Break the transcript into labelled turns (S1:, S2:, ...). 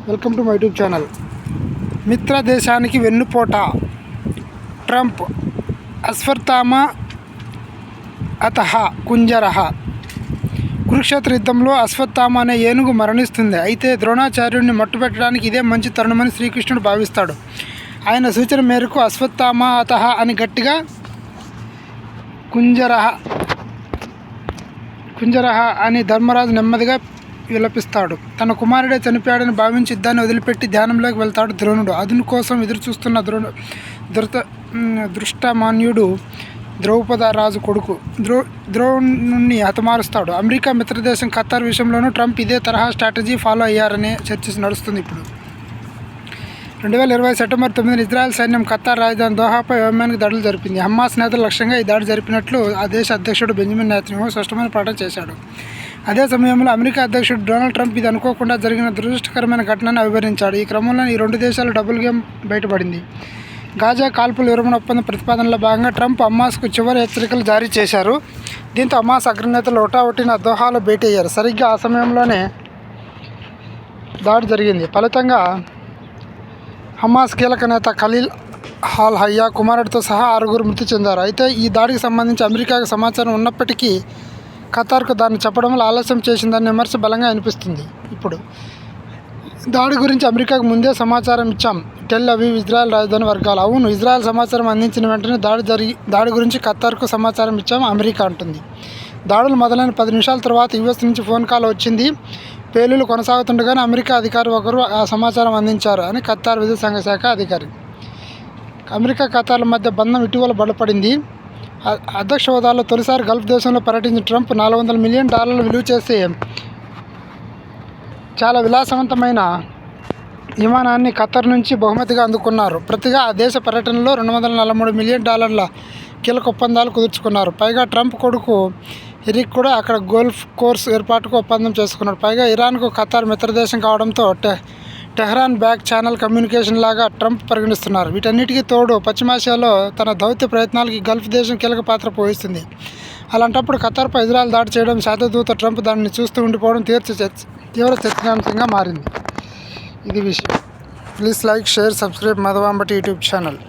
S1: Welcome to my YouTube channel. మిత్ర దేశానికి వెన్నుపోట Trump Ashwatthama అతః కుంజరః. Kurukshetra యుద్ధంలో అశ్వత్థామ అనే ఏనుగు మరణిస్తుంది. అయితే ద్రోణాచార్యుడిని మట్టుపెట్టడానికి ఇదే మంచి తరుణమని శ్రీకృష్ణుడు భావిస్తాడు. ఆయన సూచన మేరకు అశ్వత్థామ అతః అని గట్టిగా కుంజరః అని ధర్మరాజు నెమ్మదిగా విలపిస్తాడు. తన కుమారుడే చనిపోయాడని భావించి యుద్ధాన్ని వదిలిపెట్టి ధ్యానంలోకి వెళ్తాడు ద్రోణుడు. అదును కోసం ఎదురుచూస్తున్న దృష్టమాన్యుడు ద్రౌపద రాజు కొడుకు ద్రోణుణ్ణి హతమారుస్తాడు. అమెరికా మిత్రదేశం ఖతార్ విషయంలోనూ ట్రంప్ ఇదే తరహా స్ట్రాటజీ ఫాలో అయ్యారనే చర్చ నడుస్తుంది. ఇప్పుడు 2020 సెప్టెంబర్ 9 ఇజ్రాయెల్ సైన్యం ఖతార్ రాజధాని దోహాపై వైమానిక దాడులు జరిపింది. హమాస్ నేతల లక్ష్యంగా ఈ దాడి జరిపినట్లు ఆ దేశ అధ్యక్షుడు బెంజమిన్ నెతన్యాహు స్పష్టమైన ప్రకటన చేశాడు. అదే సమయంలో అమెరికా అధ్యక్షుడు డొనాల్డ్ ట్రంప్ ఇది అనుకోకుండా జరిగిన దురదృష్టకరమైన ఘటనను వివరించాడు. ఈ క్రమంలో ఈ రెండు దేశాల డబుల్ గేమ్ బయటపడింది. గాజా కాల్పుల విరమణ ఒప్పందం ప్రతిపాదనలో భాగంగా ట్రంప్ హమాస్కు చివరి హెచ్చరికలు జారీ చేశారు. దీంతో హమాస్ అగ్రనేతలు హుటాహుటిన దోహాలో భేటీ అయ్యారు. సరిగ్గా ఆ సమయంలోనే దాడి జరిగింది. ఫలితంగా హమాస్ కీలక నేత ఖలీల్ అల్ హయ్యా కుమారుడితో సహా 6 మృతి చెందారు. అయితే ఈ దాడికి సంబంధించి అమెరికాకు సమాచారం ఉన్నప్పటికీ ఖతార్కు దాన్ని చెప్పడంలో ఆలస్యం చేసిందన్న విమర్శ బలంగా వినిపిస్తుంది. ఇప్పుడు దాడి గురించి అమెరికాకు ముందే సమాచారం ఇచ్చాం. టెల్ అవీవ్ ఇజ్రాయెల్ రాజధాని వర్గాలు. అవును, ఇజ్రాయెల్ సమాచారం అందించిన వెంటనే దాడి గురించి ఖతార్కు సమాచారం ఇచ్చాం అమెరికా అంటుంది. దాడులు మొదలైన 10 నిమిషాల తర్వాత యుఎస్ నుంచి ఫోన్ కాల్ వచ్చింది. పేలుళ్లు కొనసాగుతుండగానే అమెరికా అధికారి ఒకరు ఆ సమాచారం అందించారు అని ఖతార్ విదేశాంగ శాఖ అధికారి. అమెరికా ఖతార్ల మధ్య బంధం ఇటీవల బలపడింది. అధ్యక్ష హోదాలో తొలిసారి గల్ఫ్ దేశంలో పర్యటించిన ట్రంప్ $400 మిలియన్ విలువ చేసే చాలా విలాసవంతమైన విమానాన్ని ఖతార్ నుంచి బహుమతిగా అందుకున్నారు. ప్రతిగా ఆ దేశ పర్యటనలో $243 మిలియన్ కీలక ఒప్పందాలు కుదుర్చుకున్నారు. పైగా ట్రంప్ కొడుకు ఎరిక్ కూడా అక్కడ గోల్ఫ్ కోర్స్ ఏర్పాటుకు ఒప్పందం చేసుకున్నాడు. పైగా ఇరాన్కు ఖతార్ మిత్రదేశం కావడంతో టెహ్రాన్ బ్యాక్ ఛానల్ కమ్యూనికేషన్ లాగా ట్రంప్ పరిగణిస్తున్నారు. వీటన్నిటికీ తోడు పశ్చిమాసియాలో తన దౌత్య ప్రయత్నాలకి గల్ఫ్ దేశం కీలక పాత్ర పోషిస్తుంది. అలాంటప్పుడు ఖతార్పై ఇజ్రాయెల్ దాడి చేయడం శాతదూత ట్రంప్ దానిని చూస్తూ ఉండిపోవడం తీవ్ర చర్చనీయాంశంగా మారింది. ఇది విషయం. Please like, share, subscribe Madhuvambati YouTube channel.